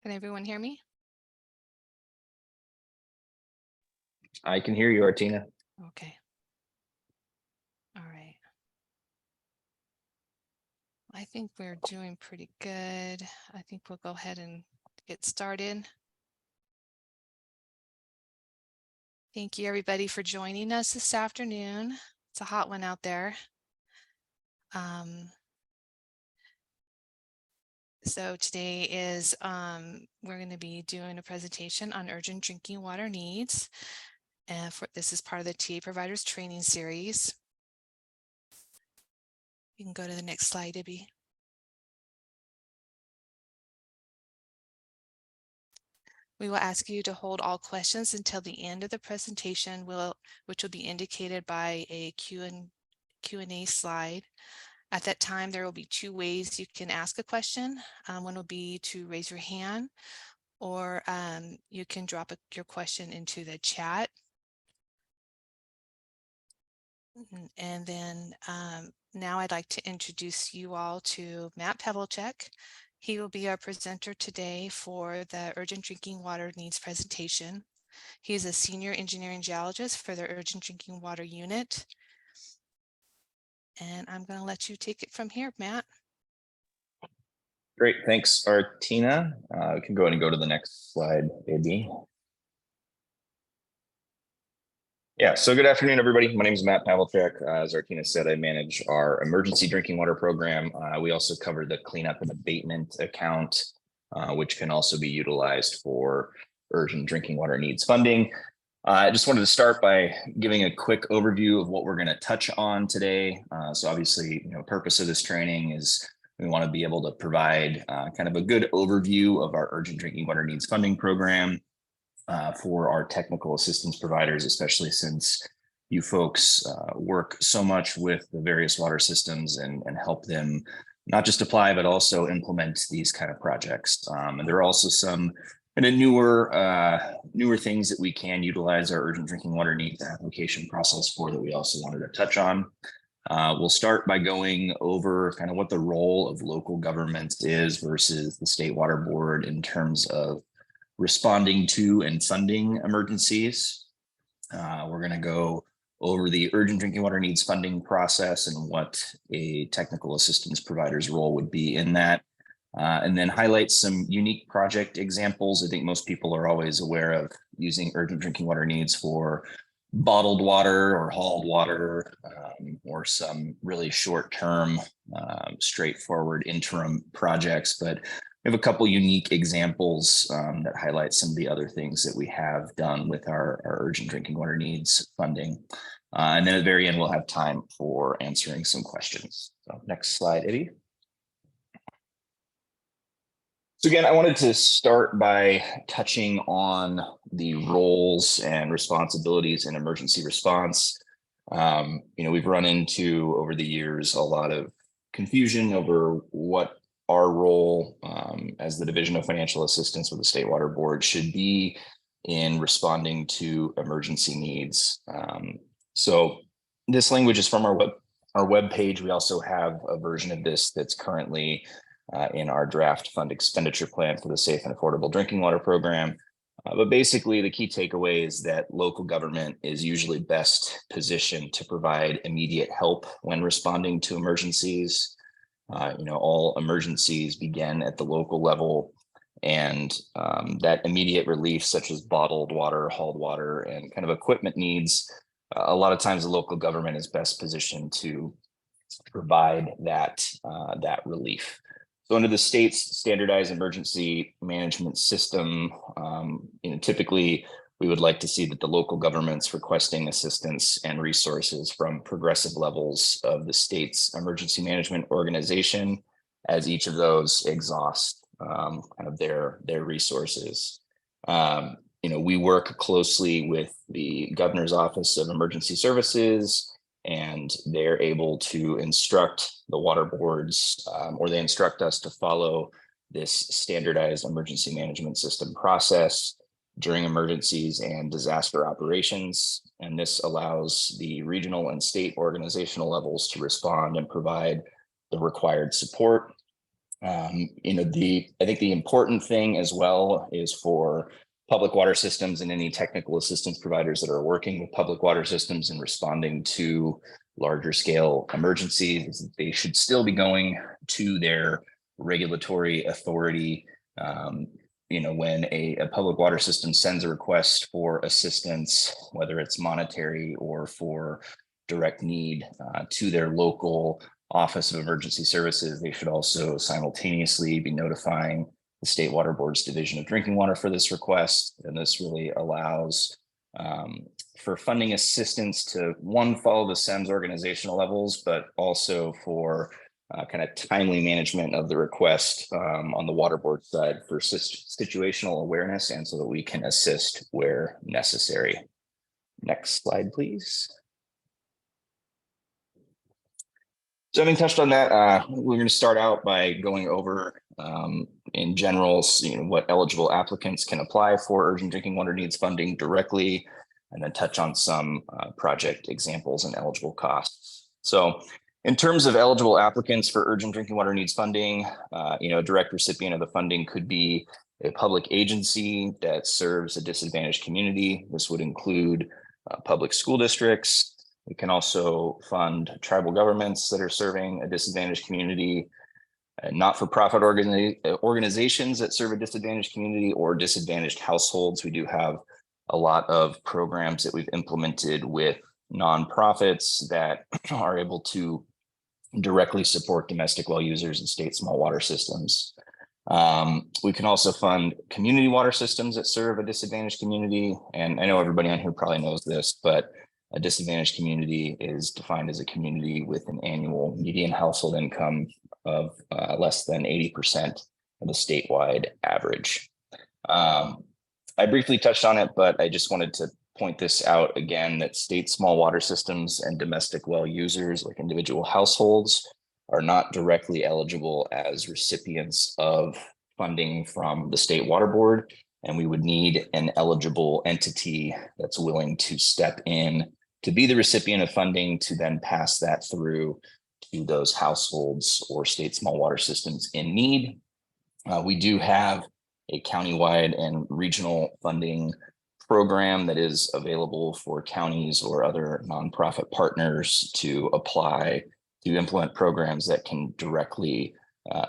Can everyone hear me? I can hear you, Artina. Okay. All right. I think we're doing pretty good. I think we'll go ahead and get started. Thank you everybody for joining us this afternoon. It's a hot one out there. So today is, we're going to be doing a presentation on urgent drinking water needs. And this is part of the TA Providers Training Series. You can go to the next slide, Ibby. We will ask you to hold all questions until the end of the presentation, which will be indicated by a Q&A slide. At that time, there will be two ways you can ask a question. One will be to raise your hand, or you can drop your question into the chat. And then now I'd like to introduce you all to Matt Pavlicek. He will be our presenter today for the Urgent Drinking Water Needs presentation. He's a senior engineering geologist for the Urgent Drinking Water Unit. And I'm going to let you take it from here, Matt. Great, thanks, Artina. We can go ahead and go to the next slide, AB. Yeah, so good afternoon, everybody. My name is Matt Pavlicek. As Artina said, I manage our emergency drinking water program. We also cover the cleanup and abatement account, which can also be utilized for urgent drinking water needs funding. I just wanted to start by giving a quick overview of what we're going to touch on today. So obviously, purpose of this training is we want to be able to provide kind of a good overview of our urgent drinking water needs funding program for our technical assistance providers, especially since you folks work so much with the various water systems and help them not just apply, but also implement these kind of projects. And there are also some kind of newer things that we can utilize our urgent drinking water needs application process for that we also wanted to touch on. We'll start by going over kind of what the role of local government is versus the State Water Board in terms of responding to and funding emergencies. We're going to go over the urgent drinking water needs funding process and what a technical assistance provider's role would be in that. And then highlight some unique project examples. I think most people are always aware of using urgent drinking water needs for bottled water or hauled water, or some really short-term, straightforward interim projects. But we have a couple unique examples that highlight some of the other things that we have done with our urgent drinking water needs funding. And then at the very end, we'll have time for answering some questions. So next slide, Eddie. So again, I wanted to start by touching on the roles and responsibilities in emergency response. We've run into over the years a lot of confusion over what our role as the Division of Financial Assistance with the State Water Board should be in responding to emergency needs. So this language is from our web page. We also have a version of this that's currently in our draft fund expenditure plan for the Safe and Affordable Drinking Water Program. But basically, the key takeaway is that local government is usually best positioned to provide immediate help when responding to emergencies. All emergencies begin at the local level, and that immediate relief, such as bottled water, hauled water, and kind of equipment needs, a lot of times the local government is best positioned to provide that relief. So under the state's standardized emergency management system, typically we would like to see that the local governments requesting assistance and resources from progressive levels of the state's emergency management organization, as each of those exhaust kind of their resources. We work closely with the Governor's Office of Emergency Services, and they're able to instruct the water boards, or they instruct us to follow this standardized emergency management system process during emergencies and disaster operations. And this allows the regional and state organizational levels to respond and provide the required support. I think the important thing as well is for public water systems and any technical assistance providers that are working with public water systems and responding to larger scale emergencies, they should still be going to their regulatory authority. When a public water system sends a request for assistance, whether it's monetary or for direct need, to their local Office of Emergency Services, they should also simultaneously be notifying the State Water Board's Division of Drinking Water for this request. And this really allows for funding assistance to, one, follow the SEMS organizational levels, but also for kind of timely management of the request on the water board side for situational awareness, and so that we can assist where necessary. Next slide, please. So having touched on that, we're going to start out by going over in general, what eligible applicants can apply for urgent drinking water needs funding directly, and then touch on some project examples and eligible costs. So in terms of eligible applicants for urgent drinking water needs funding, a direct recipient of the funding could be a public agency that serves a disadvantaged community. This would include public school districts. We can also fund tribal governments that are serving a disadvantaged community, not-for-profit organizations that serve a disadvantaged community, or disadvantaged households. We do have a lot of programs that we've implemented with nonprofits that are able to directly support domestic well users and state small water systems. We can also fund community water systems that serve a disadvantaged community. And I know everybody on here probably knows this, but a disadvantaged community is defined as a community with an annual median household income of less than 80% of the statewide average. I briefly touched on it, but I just wanted to point this out again, that state small water systems and domestic well users, like individual households, are not directly eligible as recipients of funding from the State Water Board. And we would need an eligible entity that's willing to step in to be the recipient of funding, to then pass that through to those households or state small water systems in need. We do have a countywide and regional funding program that is available for counties or other nonprofit partners to apply to implement programs that can directly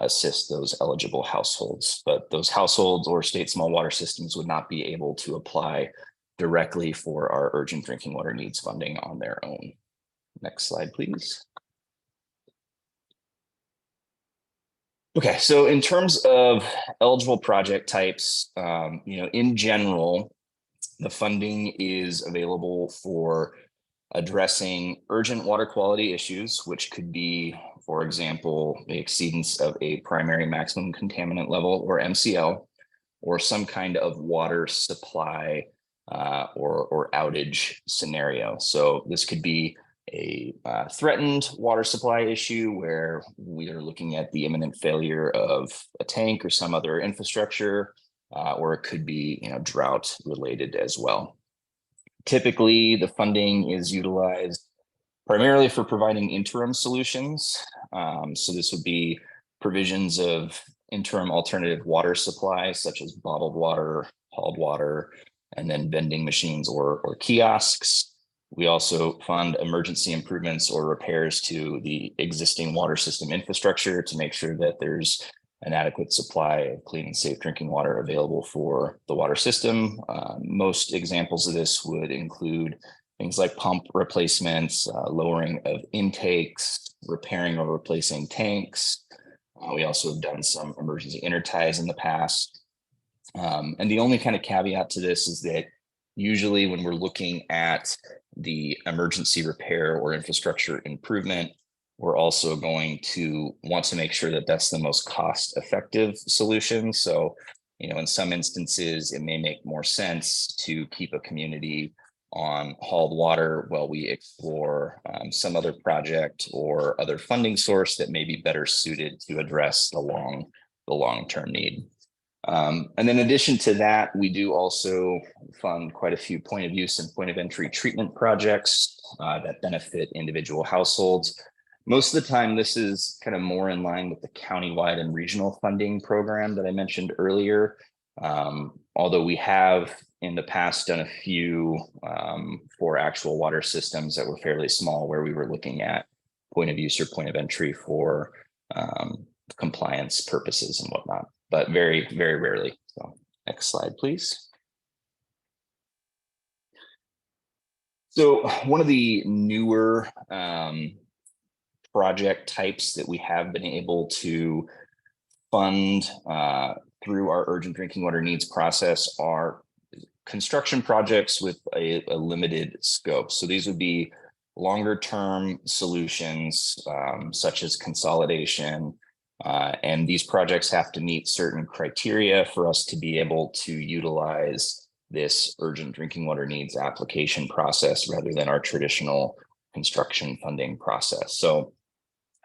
assist those eligible households. But those households or state small water systems would not be able to apply directly for our urgent drinking water needs funding on their own. Next slide, please. Okay, so in terms of eligible project types, in general, the funding is available for addressing urgent water quality issues, which could be, for example, the exceedance of a primary maximum contaminant level, or MCL, or some kind of water supply or outage scenario. So this could be a threatened water supply issue where we are looking at the imminent failure of a tank or some other infrastructure, or it could be drought related as well. Typically, the funding is utilized primarily for providing interim solutions. So this would be provisions of interim alternative water supply, such as bottled water, hauled water, and then vending machines or kiosks. We also fund emergency improvements or repairs to the existing water system infrastructure to make sure that there's an adequate supply of clean and safe drinking water available for the water system. Most examples of this would include things like pump replacements, lowering of intakes, repairing or replacing tanks. We also have done some emergency interties in the past. And the only kind of caveat to this is that usually when we're looking at the emergency repair or infrastructure improvement, we're also going to want to make sure that that's the most cost-effective solution. So, in some instances, it may make more sense to keep a community on hauled water while we explore some other project or other funding source that may be better suited to address the long-term need. And then in addition to that, we do also fund quite a few point of use and point of entry treatment projects that benefit individual households. Most of the time, this is kind of more in line with the countywide and regional funding program that I mentioned earlier. Although we have in the past done a few for actual water systems that were fairly small, where we were looking at point of use or point of entry for compliance purposes and whatnot, but very, very rarely. So next slide, please. So one of the newer project types that we have been able to fund through our urgent drinking water needs process are construction projects with a limited scope. So these would be longer term solutions such as consolidation. And these projects have to meet certain criteria for us to be able to utilize this urgent drinking water needs application process rather than our traditional construction funding process. So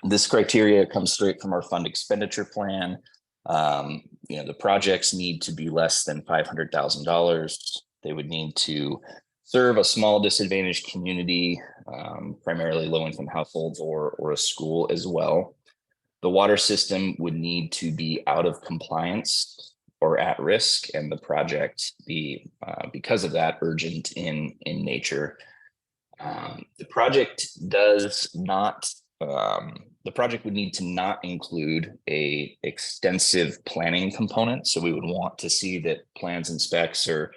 this criteria comes straight from our fund expenditure plan. The projects need to be less than $500,000. They would need to serve a small disadvantaged community, primarily low-income households or a school as well. The water system would need to be out of compliance or at risk, and the project be, because of that, urgent in nature. The project does not. The project would need to not include a extensive planning component. So we would want to see that plans and specs are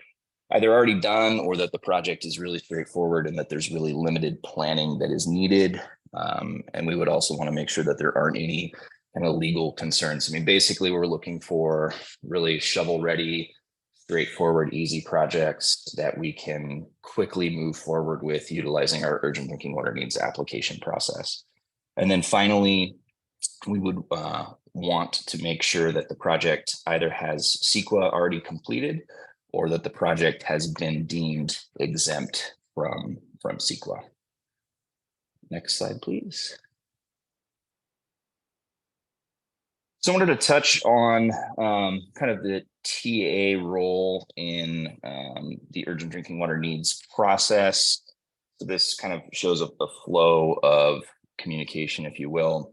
either already done or that the project is really straightforward and that there's really limited planning that is needed. And we would also want to make sure that there aren't any kind of legal concerns. I mean, basically, we're looking for really shovel-ready, straightforward, easy projects that we can quickly move forward with utilizing our urgent drinking water needs application process. And then finally, we would want to make sure that the project either has CEQA already completed or that the project has been deemed exempt from CEQA. Next slide, please. So I wanted to touch on kind of the TA role in the urgent drinking water needs process. So this kind of shows a flow of communication, if you will.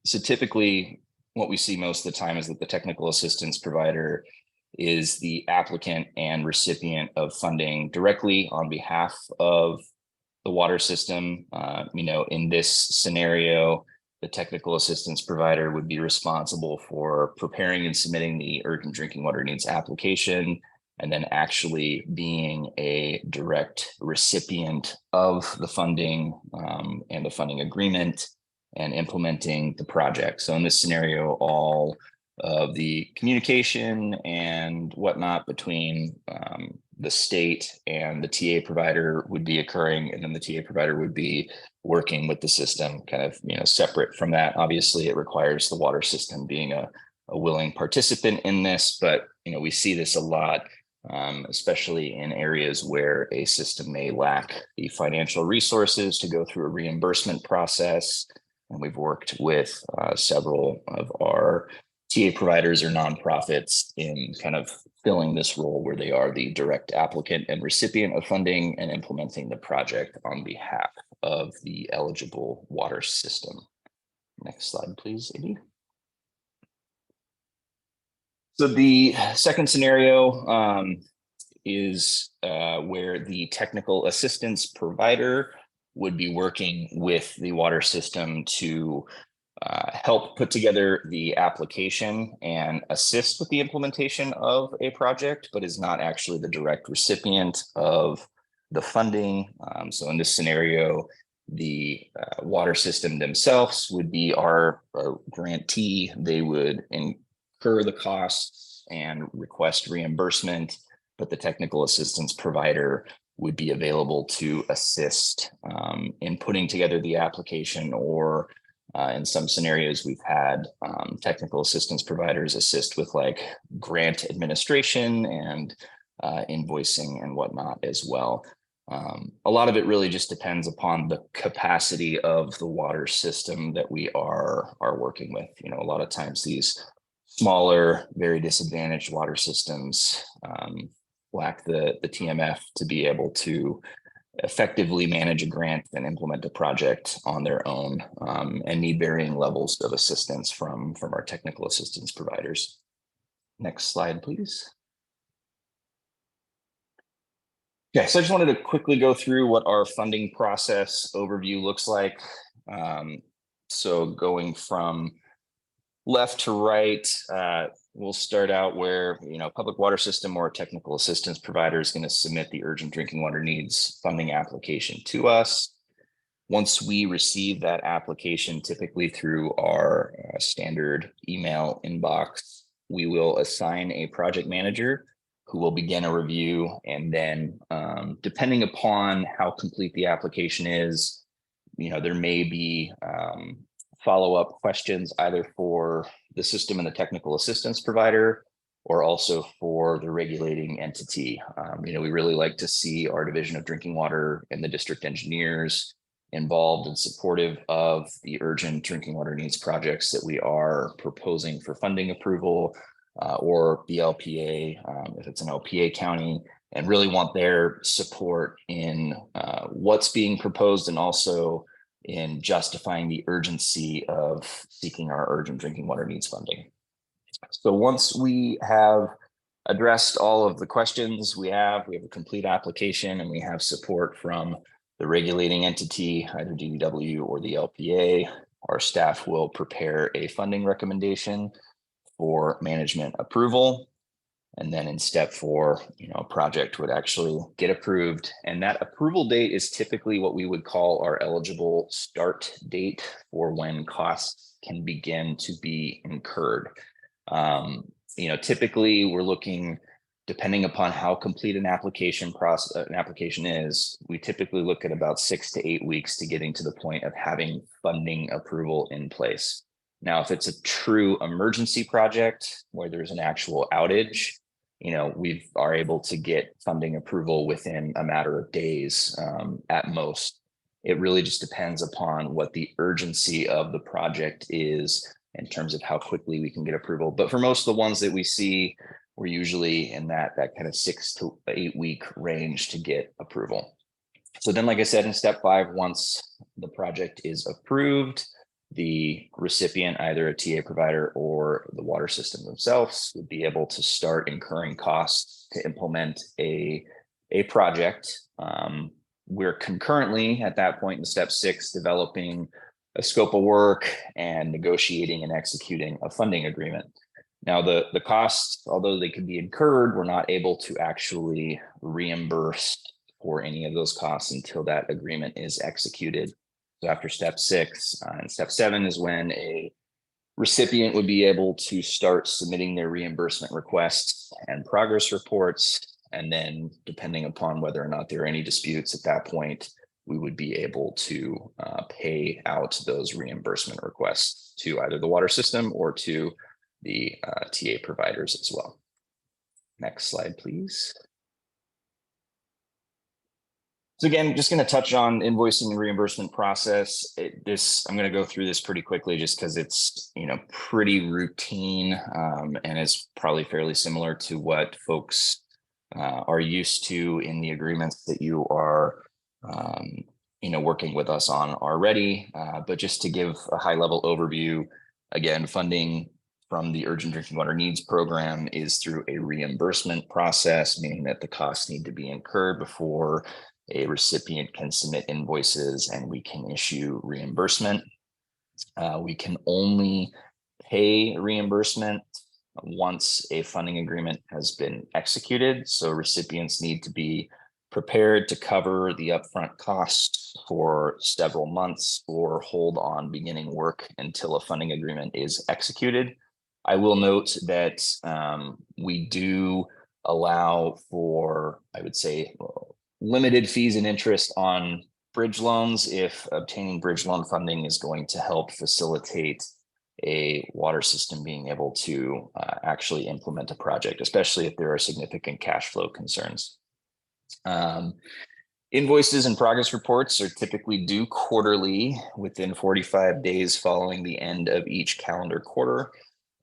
So typically what we see most of the time is that the technical assistance provider is the applicant and recipient of funding directly on behalf of the water system. In this scenario, the technical assistance provider would be responsible for preparing and submitting the urgent drinking water needs application, and then actually being a direct recipient of the funding and the funding agreement and implementing the project. So in this scenario, all of the communication and whatnot between the state and the TA provider would be occurring, and then the TA provider would be working with the system kind of, separate from that. Obviously, it requires the water system being a willing participant in this, but, we see this a lot, especially in areas where a system may lack the financial resources to go through a reimbursement process. And we've worked with several of our TA providers or nonprofits in kind of filling this role where they are the direct applicant and recipient of funding and implementing the project on behalf of the eligible water system. Next slide, please, Amy. So the second scenario is where the technical assistance provider would be working with the water system to help put together the application and assist with the implementation of a project, but is not actually the direct recipient of the funding. So in this scenario, the water system themselves would be our grantee. They would incur the costs and request reimbursement, but the technical assistance provider would be available to assist in putting together the application, or in some scenarios, we've had technical assistance providers assist with like grant administration and invoicing and whatnot as well. A lot of it really just depends upon the capacity of the water system that we are working with. A lot of times these smaller, very disadvantaged water systems lack the TMF to be able to effectively manage a grant and implement a project on their own, and need varying levels of assistance from our technical assistance providers. Next slide, please. Okay, so I just wanted to quickly go through what our funding process overview looks like. So going from left to right, we'll start out where, public water system or technical assistance provider is going to submit the urgent drinking water needs funding application to us. Once we receive that application, typically through our standard email inbox, we will assign a project manager who will begin a review. And then depending upon how complete the application is, there may be follow-up questions either for the system and the technical assistance provider, or also for the regulating entity. We really like to see our Division of Drinking Water and the district engineers involved and supportive of the urgent drinking water needs projects that we are proposing for funding approval, or the LPA, if it's an LPA county, and really want their support in what's being proposed and also in justifying the urgency of seeking our urgent drinking water needs funding. So once we have addressed all of the questions we have a complete application and we have support from the regulating entity, either UDW or the LPA, our staff will prepare a funding recommendation for management approval. And then in step 4, a project would actually get approved. And that approval date is typically what we would call our eligible start date for when costs can begin to be incurred. Typically we're looking, depending upon how complete an application is, we typically look at about 6 to 8 weeks to getting to the point of having funding approval in place. Now, if it's a true emergency project where there's an actual outage, we are able to get funding approval within a matter of days at most. It really just depends upon what the urgency of the project is in terms of how quickly we can get approval. But for most of the ones that we see, we're usually in that kind of 6 to 8 week range to get approval. So then, like I said, in step 5, once the project is approved, the recipient, either a TA provider or the water system themselves, would be able to start incurring costs to implement a project. We're concurrently at that point in step 6 developing a scope of work and negotiating and executing a funding agreement. Now, the costs, although they can be incurred, we're not able to actually reimburse for any of those costs until that agreement is executed. So after step 6 and step 7 is when a recipient would be able to start submitting their reimbursement requests and progress reports. And then depending upon whether or not there are any disputes at that point, we would be able to pay out those reimbursement requests to either the water system or to the TA providers as well. Next slide, please. So again, just going to touch on invoicing and reimbursement process. I'm going to go through this pretty quickly just because it's pretty routine, and it's probably fairly similar to what folks are used to in the agreements that you are working with us on already. But just to give a high level overview, again, funding from the Urgent Drinking Water Needs Program is through a reimbursement process, meaning that the costs need to be incurred before a recipient can submit invoices and we can issue reimbursement. We can only pay reimbursement once a funding agreement has been executed. So recipients need to be prepared to cover the upfront costs for several months or hold on beginning work until a funding agreement is executed. I will note that we do allow for, I would say, limited fees and interest on bridge loans if obtaining bridge loan funding is going to help facilitate a water system being able to actually implement a project, especially if there are significant cash flow concerns. Invoices and progress reports are typically due quarterly within 45 days following the end of each calendar quarter.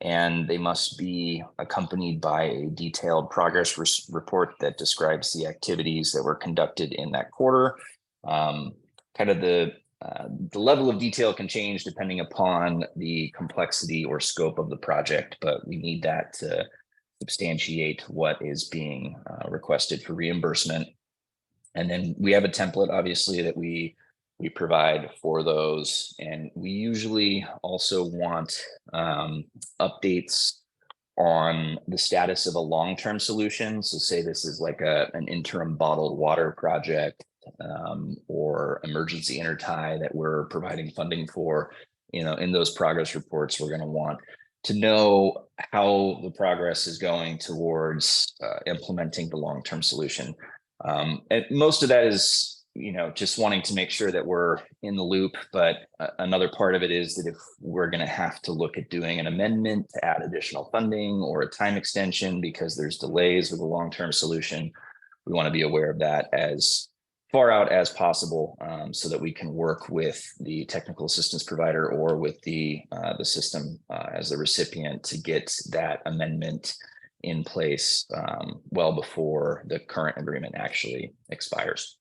and they must be accompanied by a detailed progress report that describes the activities that were conducted in that quarter. Kind of the level of detail can change depending upon the complexity or scope of the project, but we need that to substantiate what is being requested for reimbursement. And then we have a template, obviously, that we provide for those. And we usually also want updates on the status of a long-term solution. So say this is like an interim bottled water project or emergency intertie that we're providing funding for. In those progress reports, we're going to want to know how the progress is going towards implementing the long-term solution. And most of that is, just wanting to make sure that we're in the loop. But another part of it is that if we're going to have to look at doing an amendment to add additional funding or a time extension because there's delays with a long-term solution, we want to be aware of that as far out as possible, so that we can work with the technical assistance provider or with the system as the recipient to get that amendment in place well before the current agreement actually expires.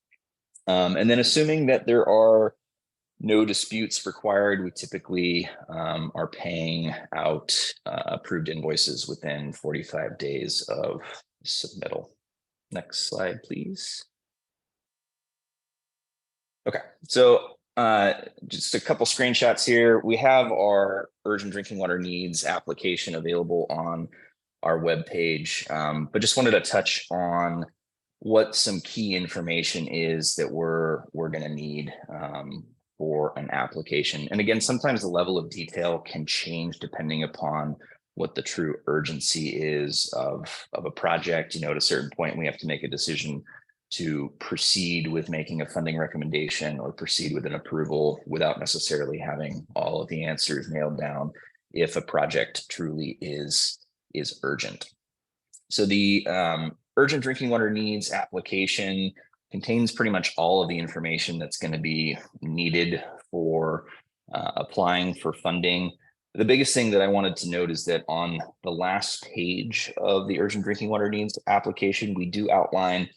And then assuming that there are no disputes required, we typically are paying out approved invoices within 45 days of submittal. Next slide, please. Okay, so just a couple screenshots here. We have our urgent drinking water needs application available on our webpage, but just wanted to touch on what some key information is that we're going to need for an application. And again, sometimes the level of detail can change depending upon what the true urgency is of a project. At a certain point, we have to make a decision to proceed with making a funding recommendation or proceed with an approval without necessarily having all of the answers nailed down if a project truly is urgent. So the urgent drinking water needs application contains pretty much all of the information that's going to be needed for applying for funding. The biggest thing that I wanted to note is that on the last page of the urgent drinking water needs application, we do outline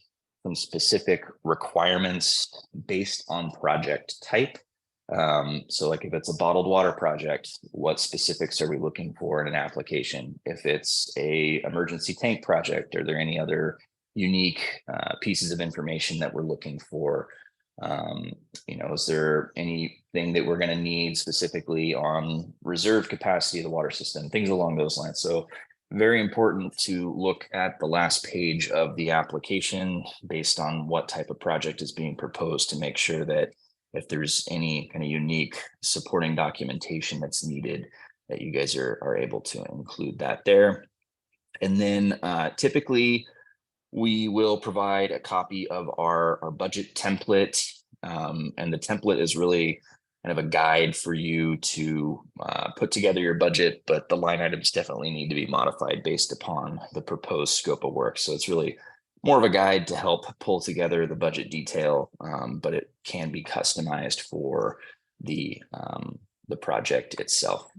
some specific requirements based on project type. So like if it's a bottled water project, what specifics are we looking for in an application? If it's a emergency tank project, are there any other unique pieces of information that we're looking for? Is there anything that we're going to need specifically on reserve capacity of the water system, things along those lines? So very important to look at the last page of the application based on what type of project is being proposed to make sure that if there's any kind of unique supporting documentation that's needed, that you guys are able to include that there. And then typically we will provide a copy of our budget template. And the template is really kind of a guide for you to put together your budget, but the line items definitely need to be modified based upon the proposed scope of work. So it's really more of a guide to help pull together the budget detail, but it can be customized for the project itself.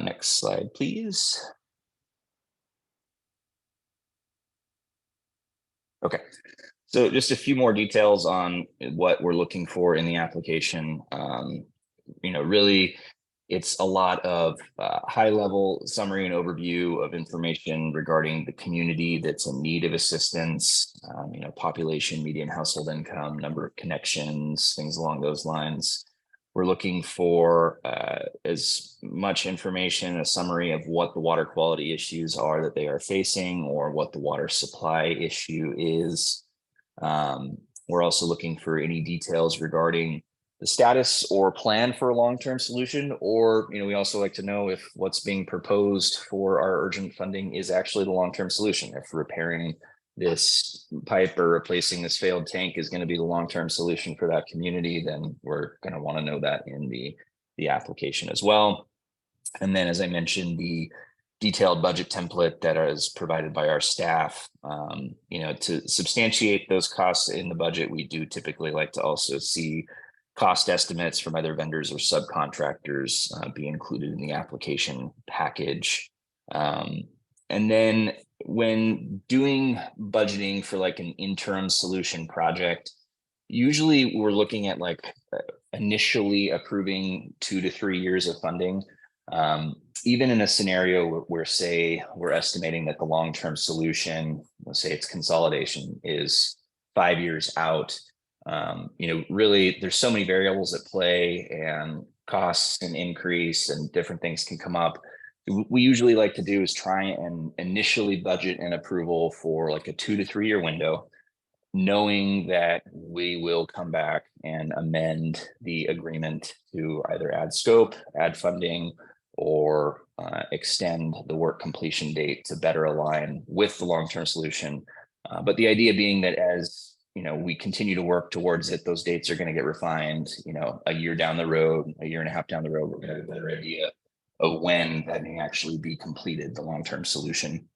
Next slide, please. Okay, so just a few more details on what we're looking for in the application. Really, it's a lot of high-level summary and overview of information regarding the community that's in need of assistance, population, median household income, number of connections, things along those lines. We're looking for as much information, a summary of what the water quality issues are that they are facing or what the water supply issue is. We're also looking for any details regarding the status or plan for a long-term solution, or we also like to know if what's being proposed for our urgent funding is actually the long-term solution. If repairing this pipe or replacing this failed tank is going to be the long-term solution for that community, then we're going to want to know that in the application as well. And then, as I mentioned, the detailed budget template that is provided by our staff. To substantiate those costs in the budget, we do typically like to also see cost estimates from either vendors or subcontractors be included in the application package. And then when doing budgeting for like an interim solution project, usually we're looking at like initially approving 2 to 3 years of funding. Even in a scenario where, say, we're estimating that the long-term solution, let's say it's consolidation, is 5 years out, really there's so many variables at play and costs can increase and different things can come up. We usually like to do is try and initially budget an approval for like a 2 to 3 year window, knowing that we will come back and amend the agreement to either add scope, add funding, or extend the work completion date to better align with the long-term solution. But the idea being that as we continue to work towards it, those dates are going to get refined. A year down the road, a year and a half down the road, we're going to have a better idea of when that may actually be completed, the long-term solution.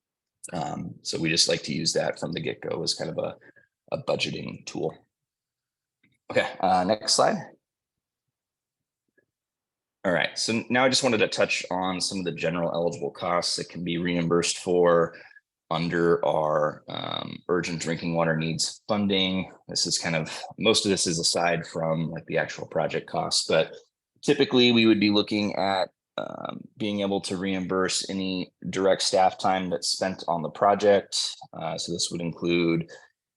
So we just like to use that from the get-go as kind of a budgeting tool. Okay, next slide. All right, so now I just wanted to touch on some of the general eligible costs that can be reimbursed for under our urgent drinking water needs funding. This is kind of, most of this is aside from like the actual project costs, but typically we would be looking at being able to reimburse any direct staff time that's spent on the project. So this would include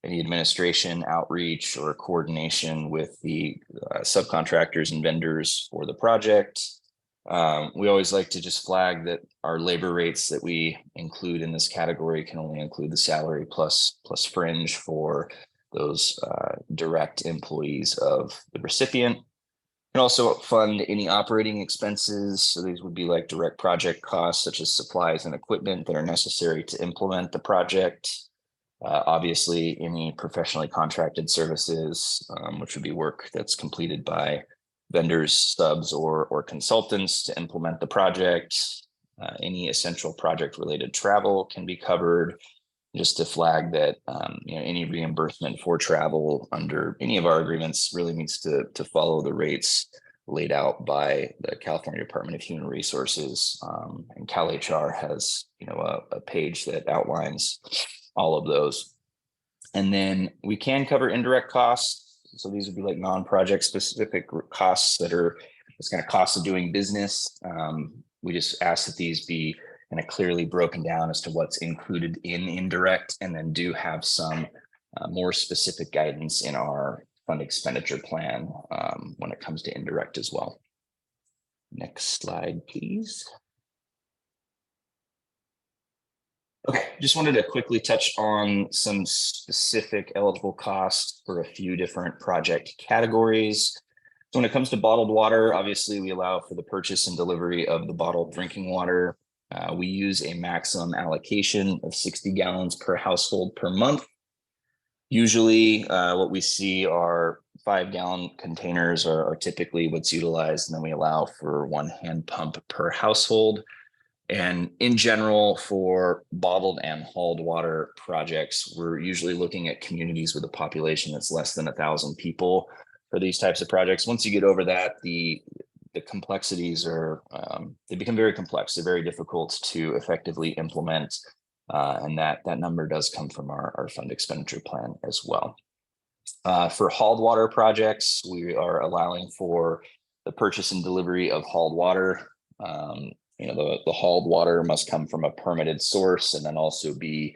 any administration, outreach, or coordination with the subcontractors and vendors for the project. We always like to just flag that our labor rates that we include in this category can only include the salary plus fringe for those direct employees of the recipient. And also fund any operating expenses. So these would be like direct project costs, such as supplies and equipment that are necessary to implement the project. Obviously, any professionally contracted services, which would be work that's completed by vendors, subs, or consultants to implement the project. Any essential project related travel can be covered. Just to flag that any reimbursement for travel under any of our agreements really needs to follow the rates laid out by the California Department of Human Resources. And CalHR has a page that outlines all of those. And then we can cover indirect costs. So these would be like non-project specific costs that are just kind of costs of doing business. We just ask that these be kind of clearly broken down as to what's included in indirect, and then do have some more specific guidance in our fund expenditure plan when it comes to indirect as well. Next slide, please. Okay, just wanted to quickly touch on some specific eligible costs for a few different project categories. So when it comes to bottled water, obviously we allow for the purchase and delivery of the bottled drinking water. We use a maximum allocation of 60 gallons per household per month. Usually what we see are 5-gallon containers are typically what's utilized, and then we allow for 1 hand pump per household. And in general, for bottled and hauled water projects, we're usually looking at communities with a population that's less than 1,000 people for these types of projects. Once you get over that, the complexities are, they become very complex. They're very difficult to effectively implement. And that number does come from our fund expenditure plan as well. For hauled water projects, we are allowing for the purchase and delivery of hauled water. The hauled water must come from a permitted source and then also be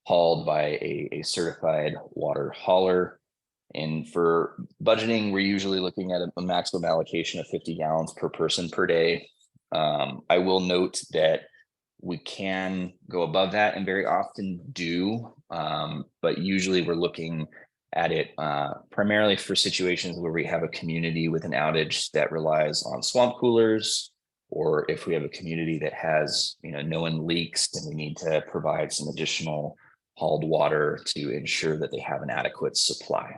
hauled by a certified water hauler. And for budgeting, we're usually looking at a maximum allocation of 50 gallons per person per day. I will note that we can go above that and very often do, but usually we're looking at it primarily for situations where we have a community with an outage that relies on swamp coolers, or if we have a community that has known leaks and we need to provide some additional hauled water to ensure that they have an adequate supply.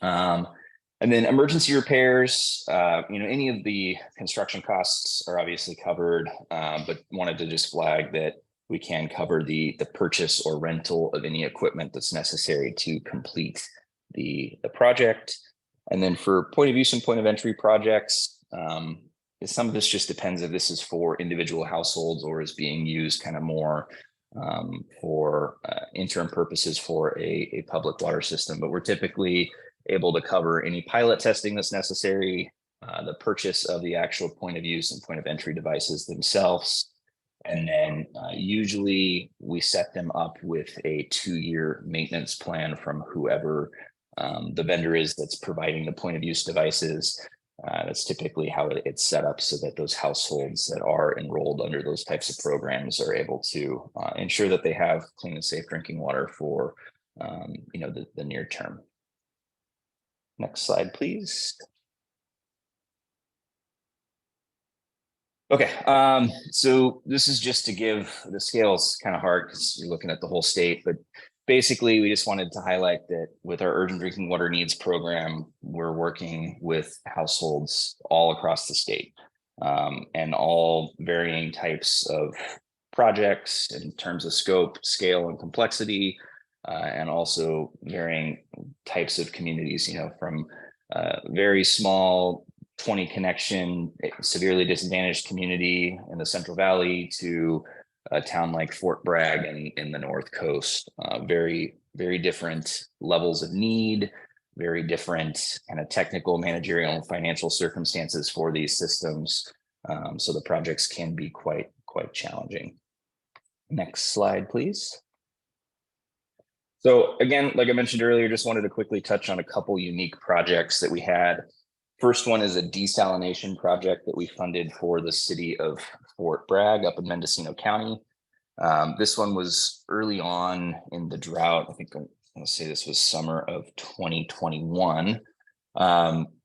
And then emergency repairs, any of the construction costs are obviously covered, but wanted to just flag that we can cover the purchase or rental of any equipment that's necessary to complete the project. And then for point of use and point of entry projects, some of this just depends if this is for individual households or is being used kind of more for interim purposes for a public water system. But we're typically able to cover any pilot testing that's necessary, the purchase of the actual point of use and point of entry devices themselves. And then usually we set them up with a 2-year maintenance plan from whoever the vendor is that's providing the point of use devices. That's typically how it's set up so that those households that are enrolled under those types of programs are able to ensure that they have clean and safe drinking water for the near term. Next slide, please. Okay, so this is just to give the scales kind of hard because you're looking at the whole state, but basically we just wanted to highlight that with our urgent drinking water needs program, we're working with households all across the state and all varying types of projects in terms of scope, scale, and complexity, and also varying types of communities, from very small 20 connection, severely disadvantaged community in the Central Valley to a town like Fort Bragg in the North Coast. Very, very different levels of need, very different kind of technical, managerial, and financial circumstances for these systems. So the projects can be quite challenging. Next slide, please. So again, like I mentioned earlier, just wanted to quickly touch on a couple unique projects that we had. First one is a desalination project that we funded for the city of Fort Bragg up in Mendocino County. This one was early on in the drought. I think I'm going to say this was summer of 2021.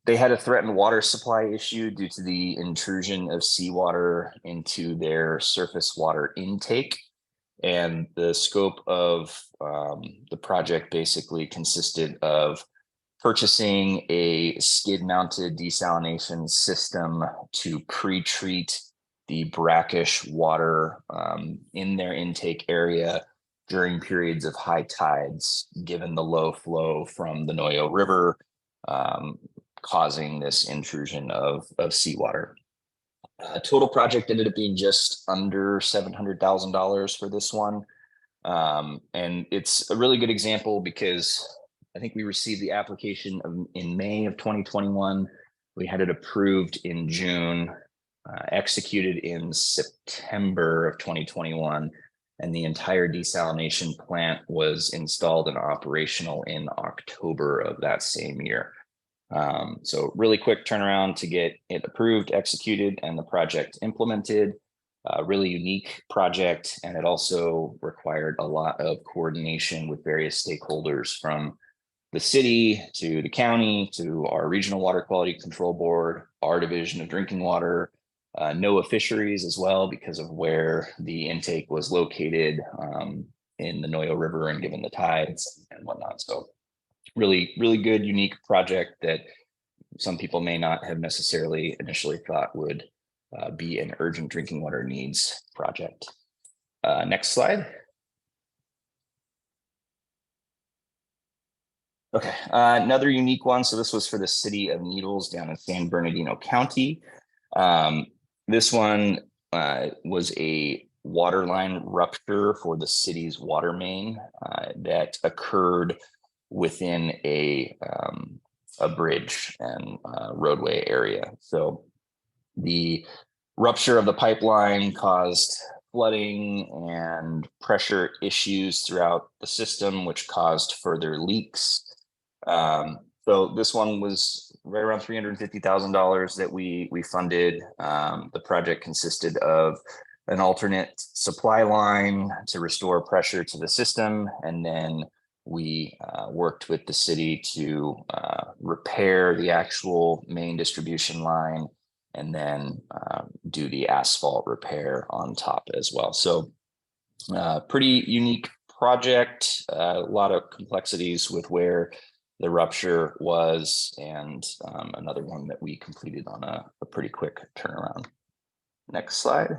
They had a threatened water supply issue due to the intrusion of seawater into their surface water intake. And the scope of the project basically consisted of purchasing a skid-mounted desalination system to pre-treat the brackish water in their intake area during periods of high tides, given the low flow from the Noyo River, causing this intrusion of seawater. Total project ended up being just under $700,000 for this one. And it's a really good example because I think we received the application in May of 2021. We had it approved in June, executed in September of 2021, and the entire desalination plant was installed and operational in October of that same year. So really quick turnaround to get it approved, executed, and the project implemented. Really unique project, and it also required a lot of coordination with various stakeholders from the city to the county to our regional water quality control board, our division of drinking water, NOAA fisheries as well, because of where the intake was located in the Noyo River and given the tides and whatnot. So really, really good, unique project that some people may not have necessarily initially thought would be an urgent drinking water needs project. Next slide. Okay, another unique one. So this was for the city of Needles down in San Bernardino County. This one was a water line rupture for the city's water main that occurred within a bridge and roadway area. So the rupture of the pipeline caused flooding and pressure issues throughout the system, which caused further leaks. So this one was right around $350,000 that we funded. The project consisted of an alternate supply line to restore pressure to the system, and then we worked with the city to repair the actual main distribution line and then do the asphalt repair on top as well. So pretty unique project, a lot of complexities with where the rupture was, and another one that we completed on a pretty quick turnaround. Next slide.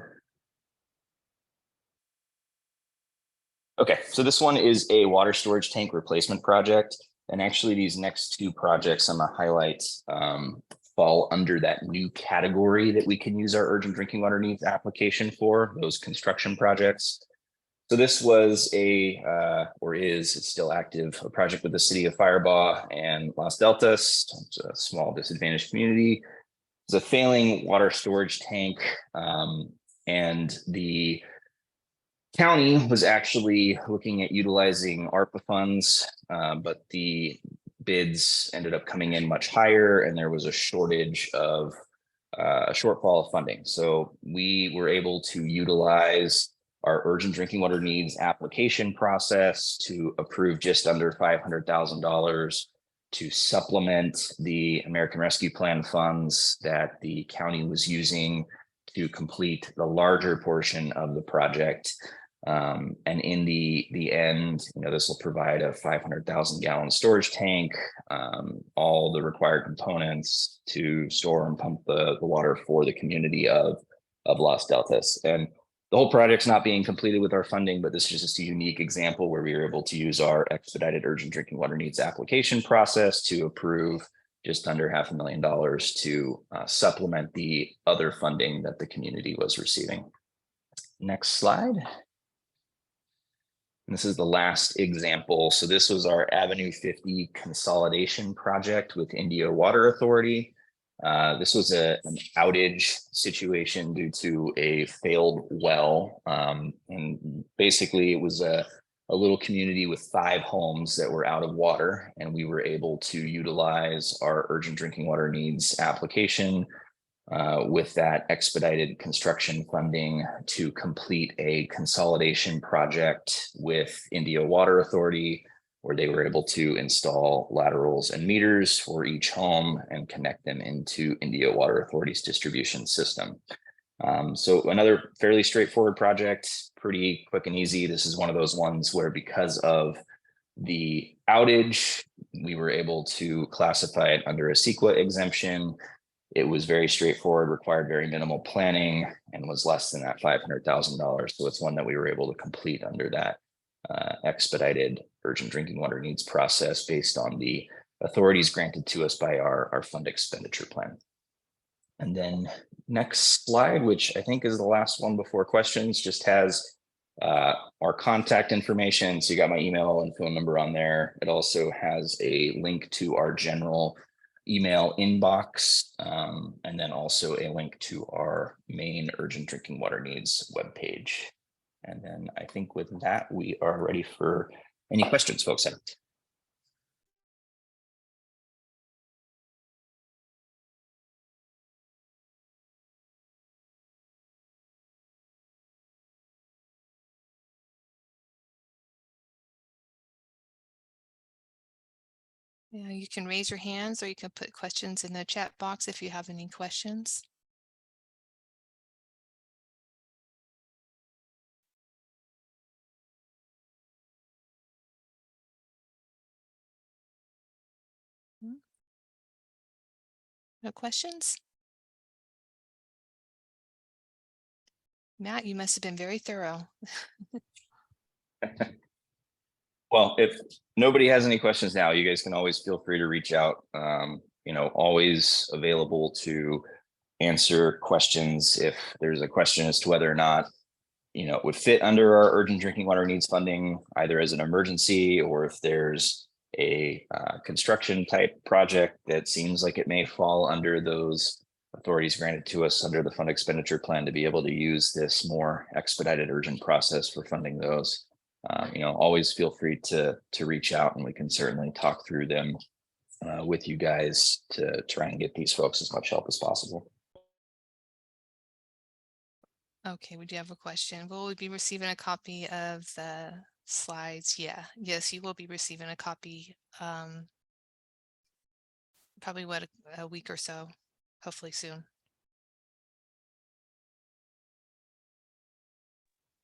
Okay, so this one is a water storage tank replacement project. And actually, these next two projects I'm gonna highlight fall under that new category that we can use our urgent drinking water needs application for, those construction projects. So this was or is, it's still active, a project with the city of Firebaugh and Los Deltas. It's a small disadvantaged community. It's a failing water storage tank, and the county was actually looking at utilizing ARPA funds, but the bids ended up coming in much higher, and there was a shortage of a shortfall of funding. So we were able to utilize our urgent drinking water needs application process to approve just under $500,000 to supplement the American Rescue Plan funds that the county was using to complete the larger portion of the project. And in the end, this will provide a 500,000 gallon storage tank, all the required components to store and pump the water for the community of Los Deltas. And the whole project's not being completed with our funding, but this is just a unique example where we were able to use our expedited urgent drinking water needs application process to approve just under $500,000 to supplement the other funding that the community was receiving. Next slide. And this is the last example. So this was our Avenue 50 consolidation project with Indio Water Authority. This was an outage situation due to a failed well. And basically it was a little community with 5 homes that were out of water, and we were able to utilize our urgent drinking water needs application with that expedited construction funding to complete a consolidation project with Indio Water Authority, where they were able to install laterals and meters for each home and connect them into Indio Water Authority's distribution system. So another fairly straightforward project, pretty quick and easy. This is one of those ones where, because of the outage, we were able to classify it under a CEQA exemption. It was very straightforward, required very minimal planning, and was less than that $500,000. So it's one that we were able to complete under that expedited urgent drinking water needs process based on the authorities granted to us by our fund expenditure plan. And then next slide, which I think is the last one before questions, just has our contact information. So you got my email and phone number on there. It also has a link to our general email inbox, and then also a link to our main urgent drinking water needs webpage. And then I think with that, we are ready for any questions folks have. Yeah, you can raise your hands, or you can put questions in the chat box if you have any questions. No questions? Matt, you must have been very thorough. Well, if nobody has any questions now, you guys can always feel free to reach out. Always available to answer questions if there's a question as to whether or not it would fit under our urgent drinking water needs funding, either as an emergency, or if there's a construction type project that seems like it may fall under those authorities granted to us under the fund expenditure plan, to be able to use this more expedited urgent process for funding those. Always feel free to reach out, and we can certainly talk through them with you guys to try and get these folks as much help as possible. Okay, we do have a question. Will we be receiving a copy of the slides? Yeah, yes, you will be receiving a copy. Probably a week or so, hopefully soon.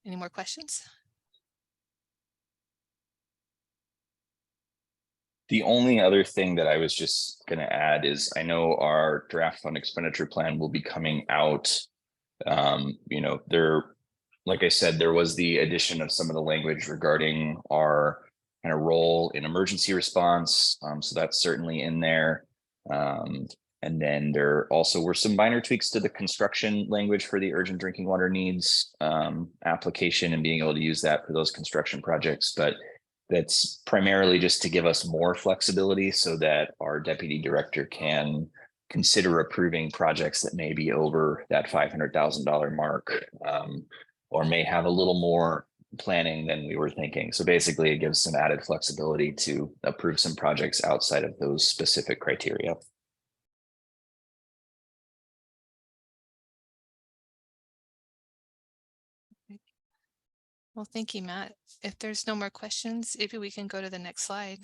Any more questions? The only other thing that I was just going to add is, I know our draft fund expenditure plan will be coming out. Like I said, there was the addition of some of the language regarding our kind of role in emergency response. So that's certainly in there. And then there also were some minor tweaks to the construction language for the urgent drinking water needs application and being able to use that for those construction projects. But that's primarily just to give us more flexibility so that our deputy director can consider approving projects that may be over that $500,000 mark, or may have a little more planning than we were thinking. So basically it gives some added flexibility to approve some projects outside of those specific criteria. Well, thank you, Matt. If there's no more questions, maybe we can go to the next slide.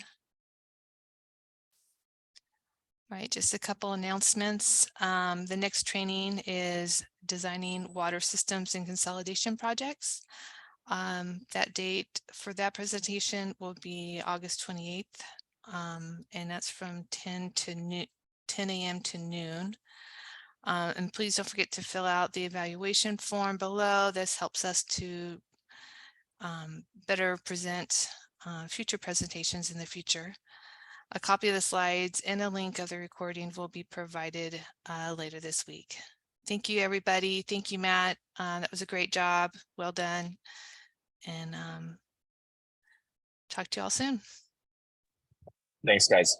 Right, just a couple announcements. The next training is designing water systems and consolidation projects. That date for that presentation will be August 28th, and that's from 10 a.m. to noon. And please don't forget to fill out the evaluation form below. This helps us to better present future presentations in the future. A copy of the slides and a link of the recording will be provided later this week. Thank you, everybody. Thank you, Matt. That was a great job. Well done. And talk to you all soon. Thanks, guys.